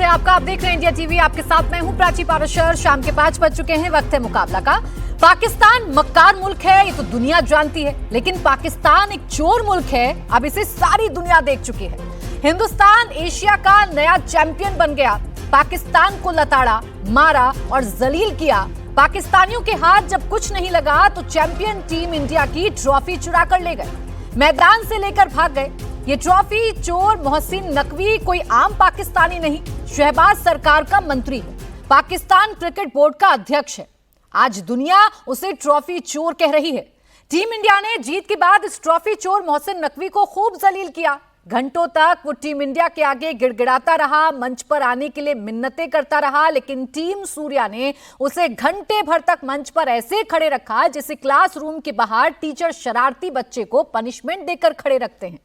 आपका। आप देख रहे हैं इंडिया टीवी। आपके साथ मैं हूं प्राची पाराशर। शाम के 5 बज चुके हैं। वक्त है मुकाबला का। पाकिस्तान मक्कार मुल्क है, ये तो दुनिया जानती है, लेकिन पाकिस्तान एक चोर मुल्क है। अब इसे सारी दुनिया देख चुकी है। हिंदुस्तान एशिया का नया चैंपियन बन गया। पाकिस्तान को लताड़ा, मारा और जलील किया। पाकिस्तानियों के हाथ जब कुछ नहीं लगा तो चैंपियन टीम इंडिया की ट्रॉफी चुरा कर ले गए, मैदान से लेकर भाग गए। ये ट्रॉफी चोर मोहसिन नकवी कोई आम पाकिस्तानी नहीं, शहबाज सरकार का मंत्री है, पाकिस्तान क्रिकेट बोर्ड का अध्यक्ष है। आज दुनिया उसे ट्रॉफी चोर कह रही है। टीम इंडिया ने जीत के बाद इस ट्रॉफी चोर मोहसिन नकवी को खूब जलील किया। घंटों तक वो टीम इंडिया के आगे गिड़गिड़ाता रहा, मंच पर आने के लिए मिन्नतें करता रहा, लेकिन टीम सूर्या ने उसे घंटे भर तक मंच पर ऐसे खड़े रखा जैसे क्लासरूम के बाहर टीचर शरारती बच्चे को पनिशमेंट देकर खड़े रखते हैं।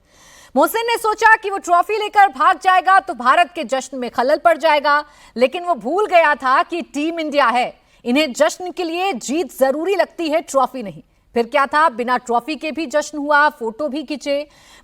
मोहसिन ने सोचा कि वो ट्रॉफी लेकर भाग जाएगा तो भारत के जश्न में खलल पड़ जाएगा, लेकिन वो भूल गया था कि टीम इंडिया है, इन्हें जश्न के लिए जीत जरूरी लगती है, ट्रॉफी नहीं। फिर क्या था, बिना ट्रॉफी के भी जश्न हुआ, फोटो भी खींचे।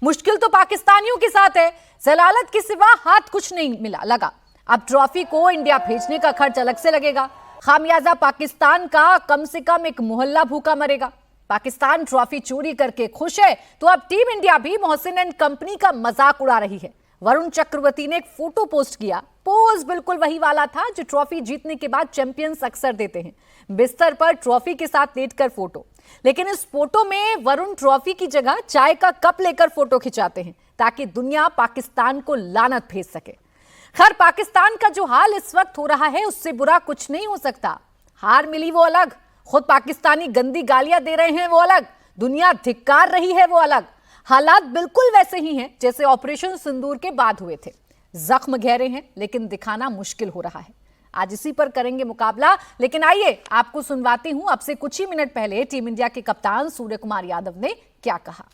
मुश्किल तो पाकिस्तानियों के साथ है, जलालत के सिवा हाथ कुछ नहीं लगा। अब ट्रॉफी को इंडिया भेजने का खर्च अलग से लगेगा। खामियाजा पाकिस्तान का कम से कम एक मोहल्ला भूखा मरेगा। पाकिस्तान ट्रॉफी चोरी करके खुश है तो अब टीम इंडिया भी मोहसिन एंड कंपनी का मजाक उड़ा रही है। वरुण चक्रवर्ती ने एक फोटो पोस्ट किया। पोज बिल्कुल वही वाला था जो ट्रॉफी जीतने के बाद चैंपियंस अक्सर देते हैं, बिस्तर पर ट्रॉफी के साथ लेटकर फोटो। लेकिन इस फोटो में वरुण ट्रॉफी की जगह चाय का कप लेकर फोटो खिंचाते हैं ताकि दुनिया पाकिस्तान को लानत भेज सके। खैर, पाकिस्तान का जो हाल इस वक्त हो रहा है उससे बुरा कुछ नहीं हो सकता। हार मिली वो अलग, खुद पाकिस्तानी गंदी गालियां दे रहे हैं वो अलग, दुनिया धिक्कार रही है वो अलग। हालात बिल्कुल वैसे ही हैं जैसे ऑपरेशन सिंदूर के बाद हुए थे। जख्म गहरे हैं लेकिन दिखाना मुश्किल हो रहा है। आज इसी पर करेंगे मुकाबला, लेकिन आइए आपको सुनवाती हूं अब से कुछ ही मिनट पहले टीम इंडिया के कप्तान सूर्य कुमार यादव ने क्या कहा।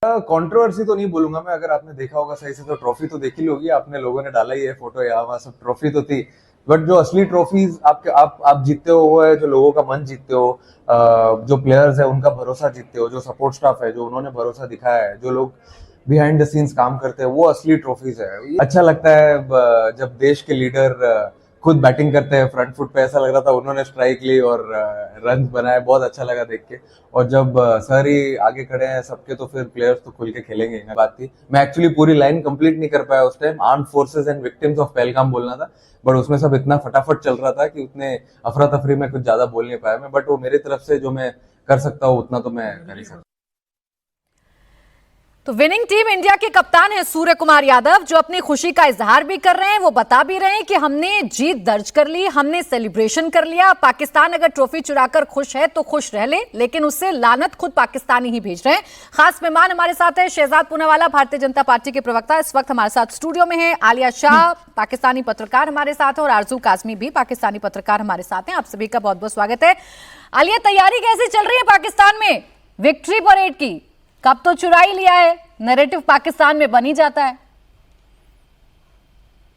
कंट्रोवर्सी तो नहीं बोलूंगा मैं। अगर आपने देखा होगा सही से तो ट्रॉफी तो देखी होगी आपने, लोगों ने डाला ही है फोटो, यहाँ वहां सब ट्रॉफी तो थी। बट जो असली ट्रॉफीज आप जीतते हो वो है जो लोगों का मन जीतते हो, जो प्लेयर्स है उनका भरोसा जीतते हो, जो सपोर्ट स्टाफ है जो उन्होंने भरोसा दिखाया है, जो लोग बिहाइंड द सीन्स काम करते हैं, वो असली ट्रॉफीज है। अच्छा लगता है जब देश के लीडर खुद बैटिंग करते हैं फ्रंट फुट पे। ऐसा लग रहा था उन्होंने स्ट्राइक ली और रन बनाए, बहुत अच्छा लगा देख के। और जब सर ही आगे खड़े हैं सबके तो फिर प्लेयर्स तो खुल के खेलेंगे, ना बात थी। मैं एक्चुअली पूरी लाइन कंप्लीट नहीं कर पाया उस time. Armed forces and victims of Pahalgam बोलना था, बट उसमें सब इतना फटाफट चल रहा था कि उतने अफरा तफरी में कुछ ज्यादा बोल नहीं पाया मैं। बट वो मेरी तरफ से जो मैं कर सकता हूँ उतना तो मैं कर ही सकता हूँ। तो विनिंग टीम इंडिया के कप्तान हैं सूर्य कुमार यादव, जो अपनी खुशी का इजहार भी कर रहे हैं। वो बता भी रहे हैं कि हमने जीत दर्ज कर ली, हमने सेलिब्रेशन कर लिया। पाकिस्तान अगर ट्रॉफी चुराकर खुश है तो खुश रह ले, लेकिन उससे लानत खुद पाकिस्तानी ही भेज रहे हैं। खास मेहमान हमारे साथ है शहजाद पूनावाला, भारतीय जनता पार्टी के प्रवक्ता, इस वक्त हमारे साथ स्टूडियो में है। आलिया शाह, पाकिस्तानी पत्रकार हमारे साथ है, और आरजू काजमी भी पाकिस्तानी पत्रकार हमारे साथ हैं। आप सभी का बहुत बहुत स्वागत है। आलिया, तैयारी कैसी चल रही है पाकिस्तान में विक्ट्री परेड की? कब तो चुरा ही लिया है, नैरेटिव पाकिस्तान में बन ही जाता है।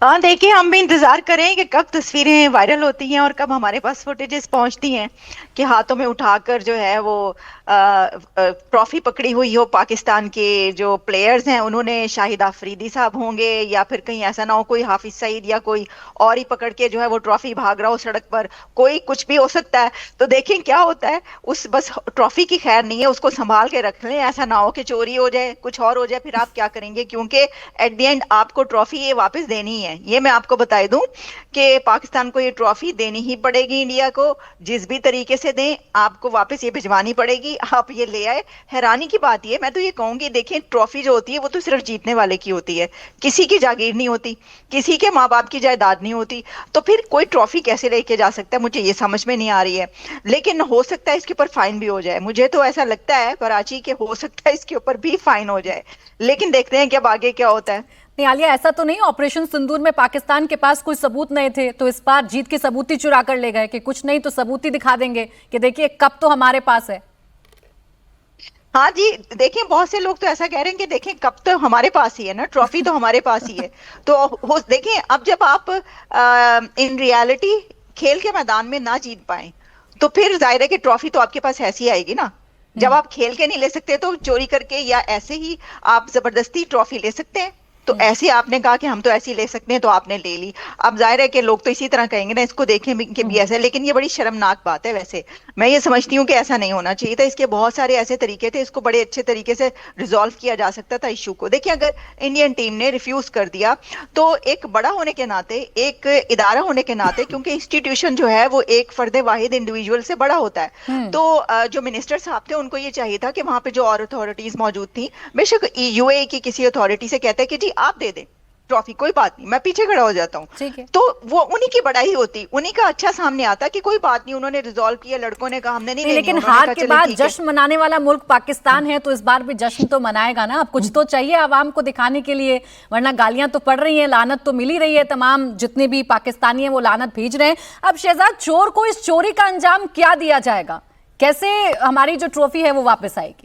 हाँ, देखिए, हम भी इंतजार करें कि कब तस्वीरें वायरल होती हैं और कब हमारे पास फुटेजेस पहुंचती हैं कि हाथों में उठाकर जो है वो ट्रॉफी पकड़ी हुई हो पाकिस्तान के जो प्लेयर्स हैं, उन्होंने शाहिद आफरीदी साहब होंगे या फिर कहीं ऐसा ना हो कोई हाफिज सईद या कोई और ही पकड़ के जो है वो ट्रॉफी भाग रहा हो सड़क पर। कोई कुछ भी हो सकता है। तो देखें क्या होता है। उस बस ट्रॉफी की खैर नहीं है, उसको संभाल के रख लें, ऐसा ना हो कि चोरी हो जाए, कुछ और हो जाए, फिर आप क्या करेंगे? क्योंकि एट द एंड आपको ट्रॉफी ये वापस देनी है। ये मैं आपको बता दूं कि पाकिस्तान को ये ट्रॉफी देनी ही पड़ेगी। इंडिया को जिस भी तरीके से दें, आपको वापस ये भिजवानी पड़ेगी। आप ये ले आए। हैरानी की बात ये, मैं तो ये कहूंगी, देखें, ट्रॉफी जो होती है वो तो सिर्फ जीतने वाले की होती है, किसी की जागीर नहीं होती, किसी के माँ बाप की जायदाद नहीं होती। तो फिर कोई ट्रॉफी कैसे लेके जा सकता है, मुझे ये समझ में नहीं आ रही है। लेकिन हो सकता है इसके ऊपर फाइन भी हो जाए। मुझे तो ऐसा लगता है कराची के हो सकता है इसके ऊपर भी फाइन हो जाए, लेकिन देखते हैं कि अब आगे क्या होता है। नहीं आलिया, ऐसा तो नहीं ऑपरेशन सिंदूर में पाकिस्तान के पास कोई सबूत नहीं थे तो इस बार जीत के सबूत ही चुरा कर ले गए कि कुछ नहीं तो सबूत ही दिखा देंगे कि देखिए कप तो हमारे पास है। हाँ जी, देखें, बहुत से लोग तो ऐसा कह रहे हैं कि देखें कप तो हमारे पास ही है ना, ट्रॉफी तो हमारे पास ही है। तो देखें, अब जब आप इन रियलिटी खेल के मैदान में ना जीत पाए तो फिर जाहिर है कि ट्रॉफी तो आपके पास ऐसी आएगी ना। जब आप खेल के नहीं ले सकते तो चोरी करके या ऐसे ही आप जबरदस्ती ट्रॉफी ले सकते हैं। तो ऐसे आपने कहा कि हम तो ऐसी ले सकते हैं, तो आपने ले ली। अब जाहिर है कि लोग तो इसी तरह कहेंगे ना, इसको देखें कि भी ऐसा है, लेकिन ये बड़ी शर्मनाक बात है। वैसे मैं ये समझती हूँ कि ऐसा नहीं होना चाहिए था, इसके बहुत सारे ऐसे तरीके थे, इसको बड़े अच्छे तरीके से रिजॉल्व किया जा सकता था इशू को। देखिए, अगर इंडियन टीम ने रिफ्यूज कर दिया तो एक बड़ा होने के नाते, एक इदारा होने के नाते, क्योंकि इंस्टीट्यूशन जो है वो एक फर्द वाहिद इंडिविजुअल से बड़ा होता है, तो जो मिनिस्टर साहब थे उनको ये चाहिए था कि वहां पे जो और अथॉरिटीज मौजूद थी, बेशक यूएई की किसी अथॉरिटी से कहते कि जी आप दे दें ट्रॉफी, कोई बात नहीं, मैं पीछे खड़ा हो जाता हूँ, ठीक है। तो वो उन्हीं की बड़ाई होती, उन्हीं का अच्छा सामने आता कि कोई बात नहीं, उन्होंने रिजॉल्व किया, लड़कों ने कहा हमने नहीं देनी, लेकिन उन्होंने हार कहा के चलें बाद ठीक है। जश्न मनाने वाला मुल्क पाकिस्तान है, तो इस बार भी जश्न तो मनाएगा ना। अब कुछ तो चाहिए आवाम को दिखाने के लिए, वरना गालियां तो पड़ रही हैं, लानत तो मिल ही रही है, तमाम जितने भी पाकिस्तानी हैं वो लानत भेज रहे हैं। अब शहजाद, चोर को इस चोरी का अंजाम क्या दिया जाएगा? कैसे हमारी जो ट्रॉफी है वो वापस आएगी?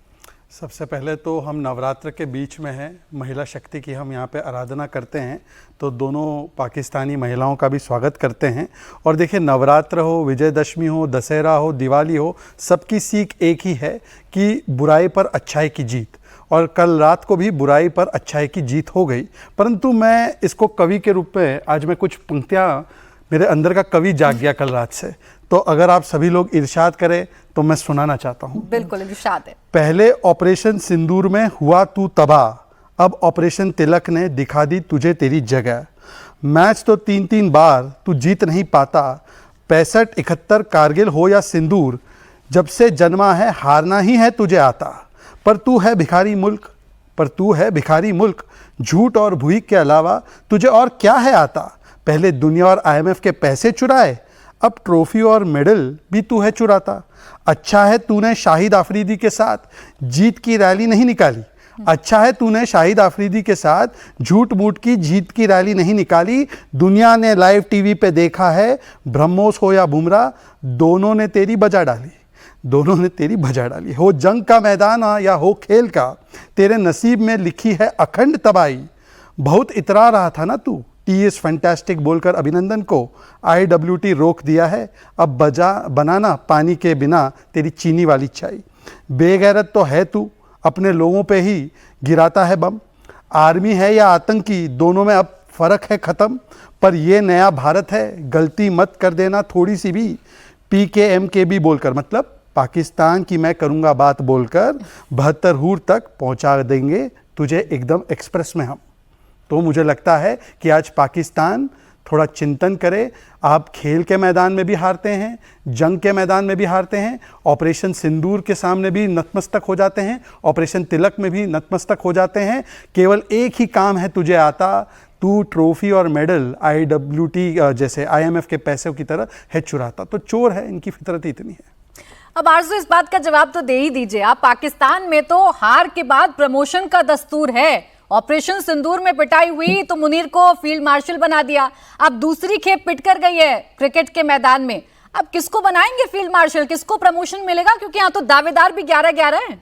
सबसे पहले तो हम नवरात्र के बीच में हैं, महिला शक्ति की हम यहाँ पे आराधना करते हैं, तो दोनों पाकिस्तानी महिलाओं का भी स्वागत करते हैं। और देखिए, नवरात्र हो, विजयदशमी हो, दशहरा हो, दिवाली हो, सबकी सीख एक ही है कि बुराई पर अच्छाई की जीत। और कल रात को भी बुराई पर अच्छाई की जीत हो गई। परंतु मैं इसको कवि के रूप में, आज मैं कुछ पंक्तियाँ, मेरे अंदर का कवि जाग गया कल रात से, तो अगर आप सभी लोग इरशाद करें तो मैं सुनाना चाहता हूँ। बिल्कुल इरशाद है। पहले ऑपरेशन सिंदूर में हुआ तू तबाह, अब ऑपरेशन तिलक ने दिखा दी तुझे तेरी जगह। मैच तो 3-3 बार तू जीत नहीं पाता, 65-71 कारगिल हो या सिंदूर, जब से जन्मा है हारना ही है तुझे आता। पर तू है भिखारी मुल्क, पर तू है भिखारी मुल्क, झूठ और भूख के अलावा तुझे और क्या है आता। पहले दुनिया और IMF के पैसे चुराए, अब ट्रॉफी और मेडल भी तू है चुराता। अच्छा है तूने शाहिद आफरीदी के साथ जीत की रैली नहीं निकाली, अच्छा है तूने शाहिद आफरीदी के साथ झूठ मूठ की जीत की रैली नहीं निकाली। दुनिया ने लाइव टीवी पे देखा है, ब्रह्मोस हो या बुमराह, दोनों ने तेरी बजा डाली, दोनों ने तेरी बजा डाली। हो जंग का मैदान या हो खेल का, तेरे नसीब में लिखी है अखंड तबाही। बहुत इतरा रहा था ना तू, टी इज फैंटास्टिक बोलकर अभिनंदन को IWT रोक दिया है, अब बनाना पानी के बिना तेरी चीनी वाली चाय। बेगैरत तो है तू, अपने लोगों पे ही गिराता है बम। आर्मी है या आतंकी, दोनों में अब फर्क है ख़त्म। पर ये नया भारत है, गलती मत कर देना थोड़ी सी भी। PKMKB बोलकर, मतलब पाकिस्तान की मैं करूँगा बात बोलकर, 72 हूर तक पहुँचा देंगे तुझे एकदम एक्सप्रेस में हम। तो मुझे लगता है कि आज पाकिस्तान थोड़ा चिंतन करे। आप खेल के मैदान में भी हारते हैं, जंग के मैदान में भी हारते हैं, ऑपरेशन सिंदूर के सामने भी नतमस्तक हो जाते हैं, ऑपरेशन तिलक में भी नतमस्तक हो जाते हैं। केवल एक ही काम है तुझे आता, तू ट्रॉफी और मेडल IWT जैसे IMF के पैसों की तरह है चुराता। तो चोर है, इनकी फितरत ही इतनी है। अब आरज़ू, इस बात का जवाब तो दे ही दीजिए आप। पाकिस्तान में तो हार के बाद प्रमोशन का दस्तूर है। ऑपरेशन सिंदूर में पिटाई हुई तो मुनीर को फील्ड मार्शल बना दिया, अब दूसरी खेप पिट कर गई है क्रिकेट के मैदान में। अब किसको बनाएंगे फील्ड मार्शल, किसको प्रमोशन मिलेगा? क्योंकि यहाँ तो दावेदार भी 11-11 हैं।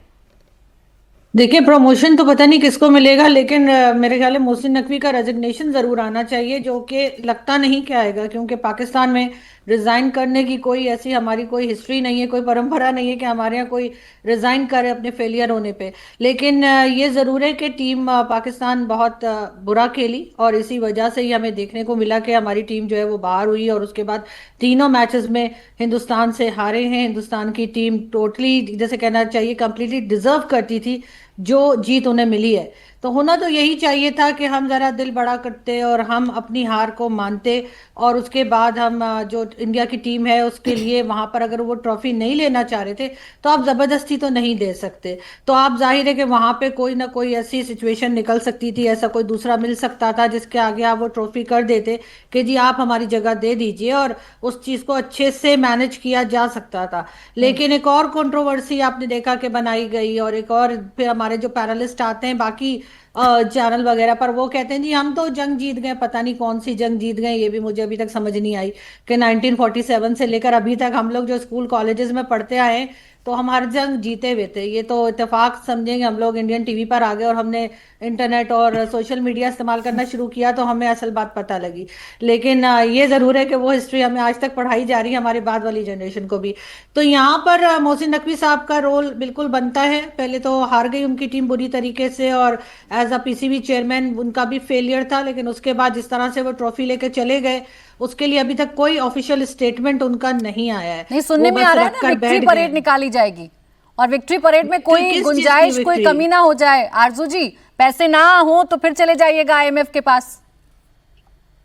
देखिए, प्रमोशन तो पता नहीं किसको मिलेगा, लेकिन मेरे ख्याल है मोहसिन नकवी का रेजिग्नेशन जरूर आना चाहिए, जो कि लगता नहीं कि आएगा, क्योंकि पाकिस्तान में रिजाइन करने की कोई ऐसी हमारी कोई हिस्ट्री नहीं है, कोई परंपरा नहीं है कि हमारे यहाँ कोई रिजाइन करे अपने फेलियर होने पे। लेकिन ये ज़रूर है कि टीम पाकिस्तान बहुत बुरा खेली, और इसी वजह से ही हमें देखने को मिला कि हमारी टीम जो है वो बाहर हुई, और उसके बाद तीनों मैचेस में हिंदुस्तान से हारे हैं। हिंदुस्तान की टीम टोटली, जैसे कहना चाहिए, कंप्लीटली डिजर्व करती थी जो जीत उन्हें मिली है। तो होना तो यही चाहिए था कि हम ज़रा दिल बड़ा करते और हम अपनी हार को मानते, और उसके बाद हम जो इंडिया की टीम है उसके लिए वहाँ पर अगर वो ट्रॉफी नहीं लेना चाह रहे थे तो आप ज़बरदस्ती तो नहीं दे सकते। तो आप जाहिर है कि वहाँ पे कोई ना कोई ऐसी सिचुएशन निकल सकती थी, ऐसा कोई दूसरा मिल सकता था जिसके आगे आप वो ट्रॉफी कर देते कि जी आप हमारी जगह दे दीजिए, और उस चीज़ को अच्छे से मैनेज किया जा सकता था। लेकिन एक और कंट्रोवर्सी आपने देखा कि बनाई गई, और एक और फिर हमारे जो पैनलिस्ट आते हैं बाकी चैनल वगैरह पर, वो कहते हैं जी हम तो जंग जीत गए। पता नहीं कौन सी जंग जीत गए, ये भी मुझे अभी तक समझ नहीं आई कि 1947 से लेकर अभी तक हम लोग जो स्कूल कॉलेजेस में पढ़ते आए हैं तो हम हर जंग जीते हुए थे। ये तो इत्तेफाक समझेंगे, हम लोग इंडियन टीवी पर आ गए और हमने इंटरनेट और सोशल मीडिया इस्तेमाल करना शुरू किया तो हमें असल बात पता लगी। लेकिन ये जरूर है कि वो हिस्ट्री हमें आज तक पढ़ाई जा रही है, हमारे बाद वाली जनरेशन को भी। तो यहाँ पर मोहसिन नकवी साहब का रोल बिल्कुल बनता है। पहले तो हार गई उनकी टीम बुरी तरीके से और एज अ पीसीबी चेयरमैन उनका भी फेलियर था, लेकिन उसके बाद जिस तरह से वो ट्रॉफी लेके चले गए उसके लिए अभी तक कोई ऑफिशियल स्टेटमेंट उनका नहीं आया है। नहीं, सुनने वो में बस आ रहा है रख ना कर विक्ट्री बैठ परेड गए। निकाली जाएगी और विक्ट्री परेड में कोई किस चीज की गुंजाइश, कोई विक्ट्री? कमी ना हो जाए। आरजू जी, पैसे ना हो तो फिर चले जाइएगा आईएमएफ के पास।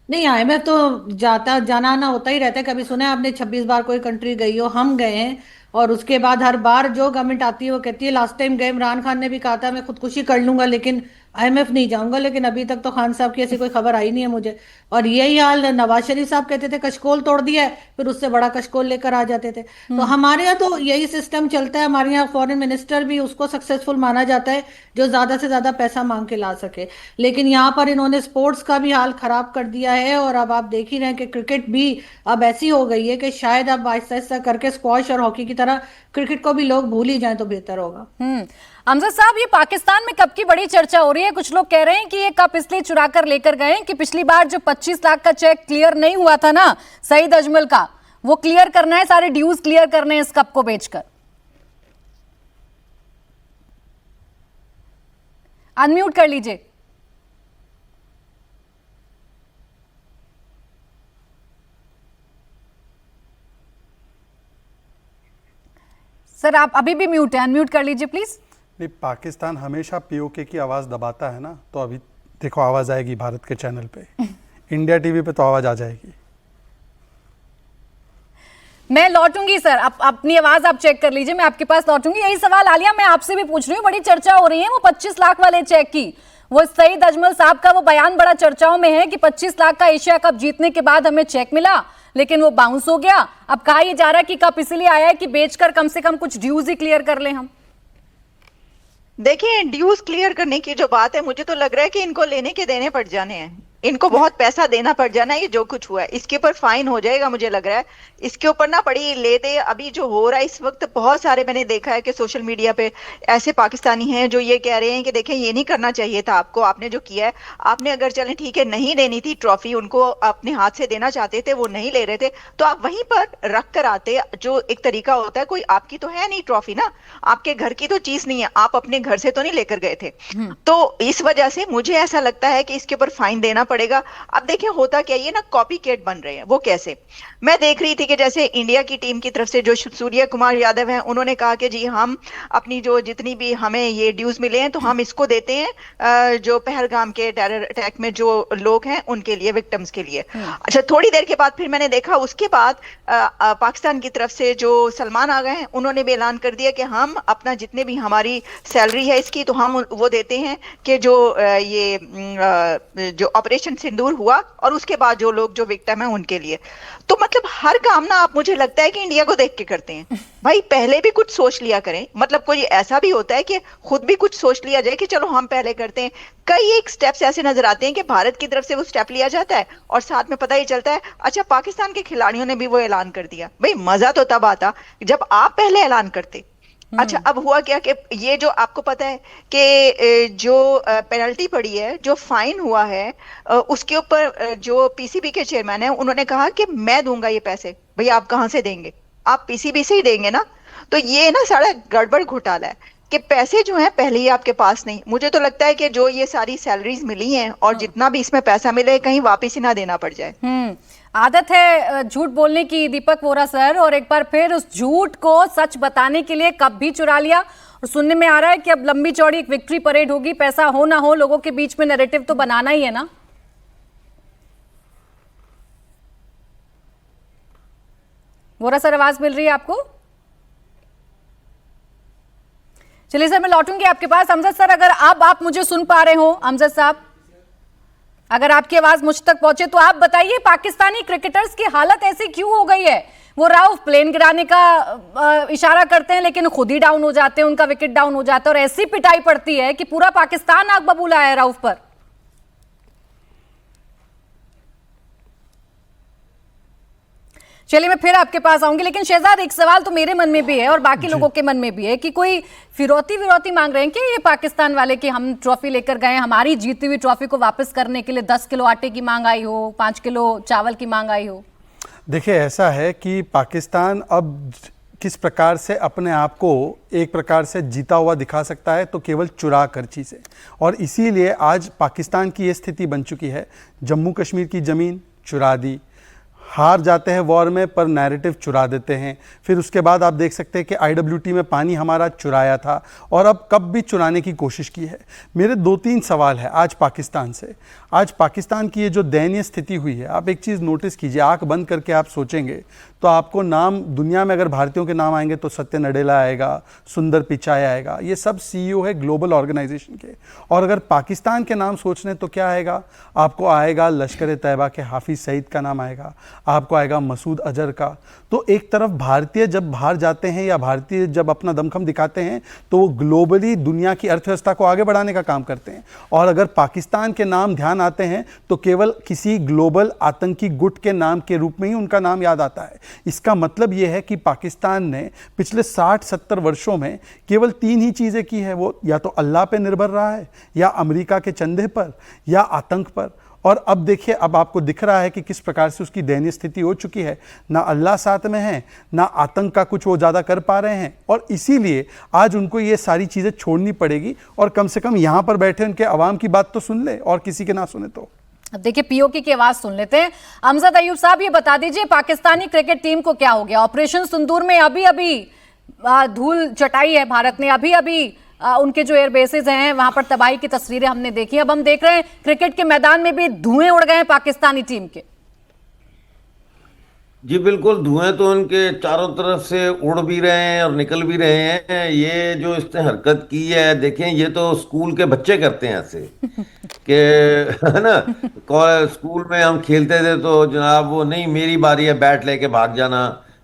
नहीं, आईएमएफ तो जाना आना होता ही रहता है। कभी सुना है आपने 26 बार कोई कंट्री गई हो? हम गए हैं और उसके बाद हर बार जो गवर्नमेंट आती है वो कहती है, लास्ट टाइम गए इमरान खान ने भी कहा था मैं खुदकुशी कर लूंगा लेकिन आईएमएफ नहीं जाऊंगा, लेकिन अभी तक तो खान साहब की ऐसी कोई खबर आई नहीं है मुझे। और यही हाल नवाज शरीफ साहब कहते थे कशकोल तोड़ दिया है, फिर उससे बड़ा कशकोल लेकर आ जाते थे। तो हमारे यहाँ तो यही सिस्टम चलता है। हमारे यहाँ फॉरेन मिनिस्टर भी उसको सक्सेसफुल माना जाता है जो ज्यादा से ज्यादा पैसा मांग के ला सके। लेकिन यहाँ पर इन्होंने स्पोर्ट्स का भी हाल खराब कर दिया है और अब आप देख ही रहे हैं कि क्रिकेट भी अब ऐसी हो गई है कि शायद अब आहिस्ता आहिस्ता करके स्क्वॉश और हॉकी की तरह क्रिकेट को भी लोग भूल ही जाएं तो बेहतर होगा। अमजद साहब, ये पाकिस्तान में कप की बड़ी चर्चा हो रही है। कुछ लोग कह रहे हैं कि ये कप इसलिए चुरा कर लेकर गए कि पिछली बार जो 25 लाख का चेक क्लियर नहीं हुआ था ना सईद अजमल का, वो क्लियर करना है, सारे ड्यूज क्लियर करने हैं इस कप को बेचकर। अनम्यूट कर लीजिए। सर आप अभी भी म्यूट है, अनम्यूट कर लीजिए प्लीज। नहीं, पाकिस्तान हमेशा पीओके की आवाज़ दबाता है ना, तो अभी देखो आवाज़ आएगी भारत के चैनल पे, इंडिया टीवी पे तो आवाज़ आ जाएगी। मैं लौटूंगी सर, अपनी आवाज आप चेक कर लीजिए, मैं आपके पास लौटूंगी। यही सवाल आलिया मैं आपसे भी पूछ रही हूँ, बड़ी चर्चा हो रही है वो 25 लाख वाले चेक की। वो सईद अजमल साहब का वो बयान बड़ा चर्चाओं में है कि 25 लाख का एशिया कप जीतने के बाद हमें चेक मिला लेकिन वो बाउंस हो गया। अब कहा यह जा रहा है कि कप इसलिए आया है कि बेचकर कम से कम कुछ ड्यूज ही क्लियर कर लें हम। देखिए, ड्यूज क्लियर करने की जो बात है, मुझे तो लग रहा है कि इनको लेने के देने पड़ जाने हैं, इनको बहुत पैसा देना पड़ जाना है। ये जो कुछ हुआ है इसके ऊपर फाइन हो जाएगा, मुझे लग रहा है इसके ऊपर ना पड़ी ले दे। अभी जो हो रहा है इस वक्त, बहुत सारे मैंने देखा है कि सोशल मीडिया पे ऐसे पाकिस्तानी हैं जो ये कह रहे हैं कि देखें ये नहीं करना चाहिए था आपको, आपने जो किया है, आपने अगर चलें ठीक है नहीं देनी थी ट्रॉफी, उनको अपने हाथ से देना चाहते थे, वो नहीं ले रहे थे तो आप वहीं पर रख कर आते। जो एक तरीका होता है, कोई आपकी तो है नहीं ट्रॉफी ना, आपके घर की तो चीज नहीं है, आप अपने घर से तो नहीं लेकर गए थे। तो इस वजह से मुझे ऐसा लगता है कि इसके ऊपर फाइन देना पड़ेगा। अब देखिए होता क्या, ये ना कॉपी कैट बन रहे हैं। वो कैसे, मैं देख रही थी कि जैसे इंडिया की टीम की तरफ से जो सूर्य कुमार यादव हैं, उन्होंने कहा कि जी हम अपनी जो जितनी भी हमें ये ड्यूज मिले हैं तो हम इसको देते हैं जो पहलगाम के टेरर अटैक में जो लोग हैं उनके लिए, विक्टिम्स के लिए। अच्छा, थोड़ी देर के बाद फिर मैंने देखा उसके बाद पाकिस्तान की तरफ से जो सलमान आ गए हैं, उन्होंने भी ऐलान कर दिया कि हम अपना जितने भी हमारी सैलरी है इसकी तो हम वो देते हैं कि जो ये जो ऑपरेशन सिंदूर हुआ और उसके बाद जो लोग जो विक्टिम है उनके लिए। तो मतलब हर काम ना आप, मुझे लगता है कि इंडिया को देख के करते हैं। भाई पहले भी कुछ सोच लिया करें, मतलब कोई ऐसा भी होता है कि खुद भी कुछ सोच लिया जाए कि चलो हम पहले करते हैं। कई एक स्टेप्स ऐसे नजर आते हैं कि भारत की तरफ से वो स्टेप लिया जाता है और साथ में पता ही चलता है अच्छा पाकिस्तान के खिलाड़ियों ने भी वो ऐलान कर दिया। भाई मजा तो तब आता जब आप पहले ऐलान करते। अच्छा, अब हुआ क्या कि ये जो आपको पता है कि जो पेनल्टी पड़ी है, जो फाइन हुआ है, उसके ऊपर जो पीसीबी के चेयरमैन है उन्होंने कहा कि मैं दूंगा ये पैसे। भाई आप कहां से देंगे, आप पीसीबी से ही देंगे ना। तो ये ना सारा गड़बड़ घोटाला है कि पैसे जो हैं पहले ही आपके पास नहीं। मुझे तो लगता है कि जो ये सारी सैलरीज मिली हैं और जितना भी इसमें पैसा मिले कहीं वापस ही ना देना पड़ जाए। आदत है झूठ बोलने की दीपक वोरा सर, और एक बार फिर उस झूठ को सच बताने के लिए कब भी चुरा लिया। और सुनने में आ रहा है कि अब लंबी चौड़ी एक विक्ट्री परेड होगी, पैसा हो ना हो लोगों के बीच में नैरेटिव तो बनाना ही है ना। वोरा सर आवाज मिल रही है आपको? चलिए सर मैं लौटूंगी आपके पास। अमजद सर, अगर अब आप मुझे सुन पा रहे हो, अमजद साहब अगर आपकी आवाज मुझ तक पहुंचे तो आप बताइए पाकिस्तानी क्रिकेटर्स की हालत ऐसी क्यों हो गई है? वो राउफ प्लेन गिराने का इशारा करते हैं लेकिन खुद ही डाउन हो जाते हैं, उनका विकेट डाउन हो जाता है और ऐसी पिटाई पड़ती है कि पूरा पाकिस्तान आग बबूला है राउफ पर। चलिए मैं फिर आपके पास आऊंगी, लेकिन शहजाद एक सवाल तो मेरे मन में भी है और बाकी लोगों के मन में भी है कि कोई फिरौती मांग रहे हैं कि ये पाकिस्तान वाले कि हम ट्रॉफी लेकर गए, हमारी जीती हुई ट्रॉफी को वापस करने के लिए 10 किलो आटे की मांग आई हो, 5 किलो चावल की मांग आई हो? देखिए, ऐसा है कि पाकिस्तान अब किस प्रकार से अपने आप को एक प्रकार से जीता हुआ दिखा सकता है, तो केवल चुरा कर चीज़ें। और इसीलिए आज पाकिस्तान की ये स्थिति बन चुकी है, जम्मू कश्मीर की ज़मीन चुरा दी, हार जाते हैं वॉर में पर नैरेटिव चुरा देते हैं। फिर उसके बाद आप देख सकते हैं कि IWT में पानी हमारा चुराया था और अब कब भी चुराने की कोशिश की है। मेरे 2-3 सवाल है आज पाकिस्तान से। आज पाकिस्तान की ये जो दयनीय स्थिति हुई है, आप एक चीज़ नोटिस कीजिए, आंख बंद करके आप सोचेंगे तो आपको नाम दुनिया में अगर भारतीयों के नाम आएंगे तो सत्य नडेला आएगा, सुंदर पिचाई आएगा, ये सब CEO है ग्लोबल ऑर्गेनाइजेशन के। और अगर पाकिस्तान के नाम सोचने तो क्या आएगा? आपको आएगा लश्कर तैयबा के हाफिज सईद का नाम आएगा, आपको आएगा मसूद अजहर का। तो एक तरफ भारतीय जब बाहर जाते हैं या भारतीय जब अपना दमखम दिखाते हैं तो वो ग्लोबली दुनिया की अर्थव्यवस्था को आगे बढ़ाने का काम करते हैं, और अगर पाकिस्तान के नाम ध्यान आते हैं तो केवल किसी ग्लोबल आतंकी गुट के नाम के रूप में ही उनका नाम याद आता है। इसका मतलब ये है कि पाकिस्तान ने पिछले 60-70 वर्षों में केवल 3 ही चीज़ें की है, वो या तो अल्लाह पे निर्भर रहा है, या अमेरिका के चंदे पर, या आतंक पर। और अब देखिए, अब आपको दिख रहा है कि किस प्रकार से उसकी दयनीय स्थिति हो चुकी है। ना अल्लाह साथ में है, ना आतंक का कुछ वो ज़्यादा कर पा रहे हैं, और इसीलिए आज उनको ये सारी चीज़ें छोड़नी पड़ेगी। और कम से कम यहाँ पर बैठे उनके अवाम की बात तो सुन ले, और किसी के ना सुने तो। अब देखिए POK की आवाज सुन लेते हैं। अमजद अयूब साहब, ये बता दीजिए पाकिस्तानी क्रिकेट टीम को क्या हो गया? ऑपरेशन सिंदूर में अभी अभी धूल चटाई है भारत ने, अभी अभी उनके जो एयरबेसेस हैं वहां पर तबाही की तस्वीरें हमने देखी। अब हम देख रहे हैं क्रिकेट के मैदान में भी धुएं उड़ गए हैं पाकिस्तानी टीम के। जी बिल्कुल, धुएं तो उनके चारों तरफ से उड़ भी रहे हैं और निकल भी रहे हैं। ये जो इसने हरकत की है, देखें, ये तो स्कूल के बच्चे करते हैं ऐसे कि है ना, स्कूल में हम खेलते थे तो जनाब वो नहीं, मेरी बारी है, बैट लेके भाग जाना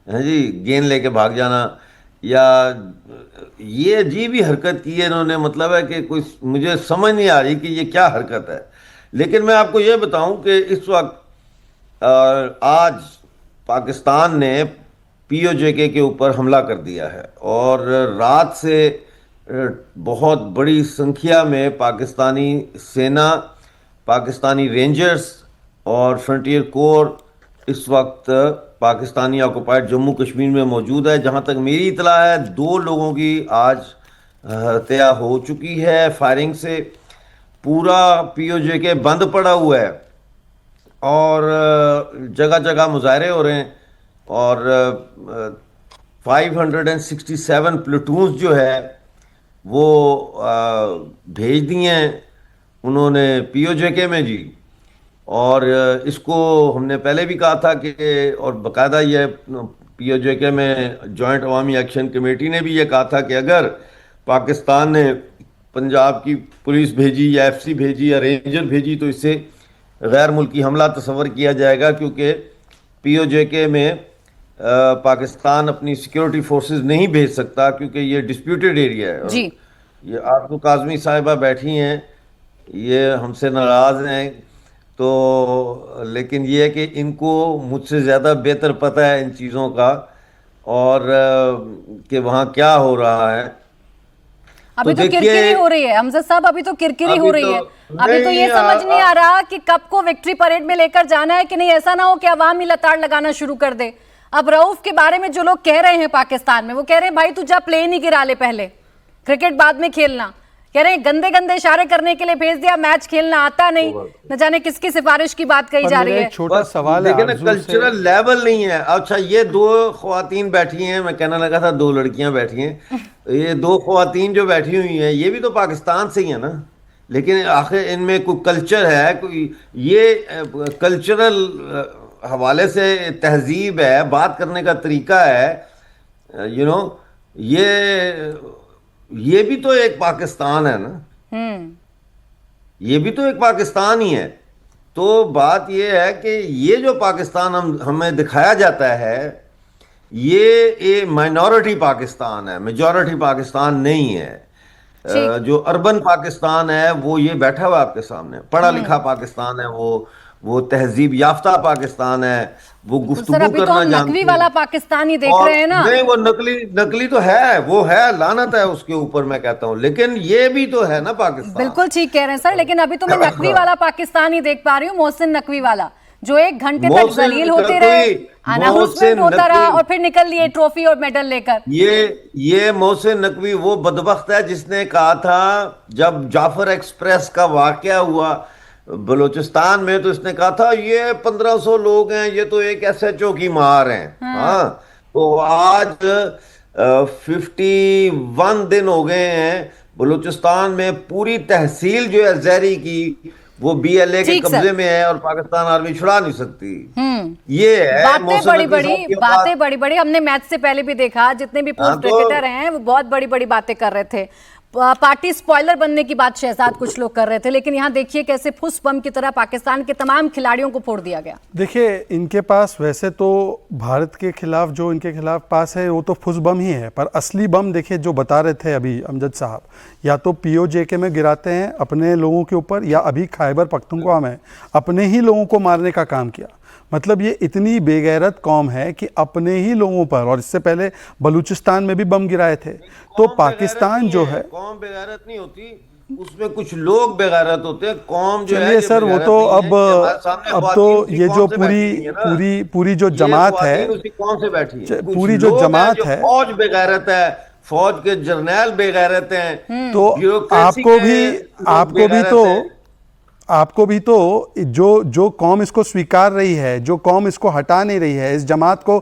है जी, गेंद लेके भाग जाना, या ये अजीब ही हरकत की है इन्होंने। मतलब है कि कोई मुझे समझ नहीं आ रही कि ये क्या हरकत है। लेकिन मैं आपको ये बताऊं कि इस वक्त आज पाकिस्तान ने POJK के ऊपर हमला कर दिया है, और रात से बहुत बड़ी संख्या में पाकिस्तानी सेना, पाकिस्तानी रेंजर्स और फ्रंटियर कोर इस वक्त पाकिस्तानी ऑक्युपाइड जम्मू कश्मीर में मौजूद है। जहां तक मेरी इतला है, 2 लोगों की आज हत्या हो चुकी है फायरिंग से। पूरा POJK बंद पड़ा हुआ है और जगह जगह मुजाहरे हो रहे हैं, और 567 प्लेटून्स जो है वो भेज दिए हैं उन्होंने POJK में जी। और इसको हमने पहले भी कहा था कि, और बाकायदा ये POJK में जॉइंट अवामी एक्शन कमेटी ने भी ये कहा था कि अगर पाकिस्तान ने पंजाब की पुलिस भेजी या FC भेजी या रेंजर भेजी तो इससे गैर मुल्की हमला तस्वर किया जाएगा, क्योंकि POJK में पाकिस्तान अपनी सिक्योरिटी फोर्सेस नहीं भेज सकता, क्योंकि ये डिस्प्यूटेड एरिया है। जी। ये आपको काजमी साहिबा बैठी हैं, ये हमसे नाराज़ हैं, तो लेकिन ये है कि इनको मुझसे ज़्यादा बेहतर पता है इन चीज़ों का, और कि वहाँ क्या हो रहा है। अभी तो किरकिरी हो रही है अमजद साहब, अभी तो किरकिरी हो रही है। अभी तो ये समझ नहीं आ रहा कि कब को विक्ट्री परेड में लेकर जाना है कि नहीं। ऐसा ना हो कि अवाम ही लताड़ लगाना शुरू कर दे। अब रऊफ के बारे में जो लोग कह रहे हैं पाकिस्तान में, वो कह रहे हैं भाई तू जा प्लेन ही गिरा ले, पहले क्रिकेट बाद में खेलना। कह रहे हैं गंदे गंदे इशारे करने के लिए भेज दिया, मैच खेलना आता नहीं। न जाने किसकी सिफारिश की बात कही जा रही है। छोटा सवाल है, लेकिन कल्चरल लेवल नहीं है। अच्छा, ये 2 ख्वातीन बैठी हैं, मैं कहना लगा था 2 लड़कियां बैठी हैं, ये 2 ख्वातीन जो बैठी हुई हैं ये भी तो पाकिस्तान से ही है ना। लेकिन आखिर इनमें कोई कल्चर है, कोई ये कल्चरल हवाले से तहजीब है, बात करने का तरीका है, यू नो, ये भी तो एक पाकिस्तान है ना। ये भी तो एक पाकिस्तान ही है। तो बात ये है कि ये जो पाकिस्तान हमें दिखाया जाता है, ये माइनॉरिटी पाकिस्तान है, मेजॉरिटी पाकिस्तान नहीं है। जो अर्बन पाकिस्तान है वो ये बैठा हुआ आपके सामने, पढ़ा लिखा पाकिस्तान है वो वो तहजीब याफ्ता पाकिस्तान है, वो तो गुफ्तगू सर अभी तो करना हम जानते नकवी हैं। वाला पाकिस्तान ही देख और रहे हैं ना। नहीं, वो नकली तो है, वो है, लानत है उसके ऊपर, मैं कहता हूँ, लेकिन ये भी तो है ना पाकिस्तान। बिल्कुल ठीक कह रहे हैं सर, लेकिन अभी तो मैं नकवी वाला पाकिस्तान ही देख पा रही हूँ, मोहसिन नकवी वाला, जो 1 घंटे तक मोहसिन जलील होते नकवी, रहे, अनाउंसमेंट मोहसिन होता रहा नकवी। और फिर निकल लिए ट्रॉफी और मेडल लेकर। ये मोहसिन नकवी वो बदबख्त है जिसने कहा था जब जाफर एक्सप्रेस का वाकया हुआ बलूचिस्तान में, तो इसने कहा था ये 1500 लोग हैं, ये तो एक SHO की मार हैं। हाँ, तो आज 51 दिन हो गए हैं, बलूचिस्तान में पूरी तहसील जो है जहरी की, वो BLA के ठीक सर। कब्जे में है और पाकिस्तान आर्मी छुड़ा नहीं सकती। ये है बातें मोहसिन बड़ी नकवी बड़ी, साहब की बातें औकात। बड़ी बड़ी, हमने मैच से पहले भी देखा, जितने भी पूर्व हाँ, तो- क्रिकेटर हैं वो बहुत बड़ी बड़ी बातें कर रहे थे। पार्टी स्पॉइलर बनने की बात शहजाद कुछ लोग कर रहे थे, लेकिन यहाँ देखिए कैसे फुस बम की तरह पाकिस्तान के तमाम खिलाड़ियों को फोड़ दिया गया। देखिए, इनके पास वैसे तो भारत के खिलाफ जो इनके खिलाफ पास है वो तो फुस बम ही है, पर असली बम देखिए जो बता रहे थे अभी अमजद साहब, या तो POJK में गिराते हैं अपने लोगों के ऊपर, या अभी खैबर पख्तूनख्वा में अपने ही लोगों को मारने का काम किया। मतलब ये इतनी बेगैरत कौम है कि अपने ही लोगों पर, और इससे पहले बलूचिस्तान में भी बम गिराए थे। तो कौम पाकिस्तान बेगैरत जो नहीं है, कौम बेगैरत नहीं होती, उसमें कुछ लोग बेगैरत होते हैं, कौम जो है चलिए ये सर, वो बेगैरत तो नहीं है। अब ये हमारे सामने अब ख्वातीन तो उसी ये कौम जो से पूरी बैठी हुई है ना। पूरी पूरी जो ये जमात है, ख्वातीन उसी कौम से बैठी है। कुछ पूरी जो लोग हैं जमात जो है, फौज बेगैरत है, फौज के जर्नैल बेगैरत हैं, तो ब्यूरोक्रेसी आपको के भी लोग आपको भी बेगैरत तो हैं। आपको भी तो जो कौम इसको स्वीकार रही है, जो कौम इसको हटा नहीं रही है, इस जमात को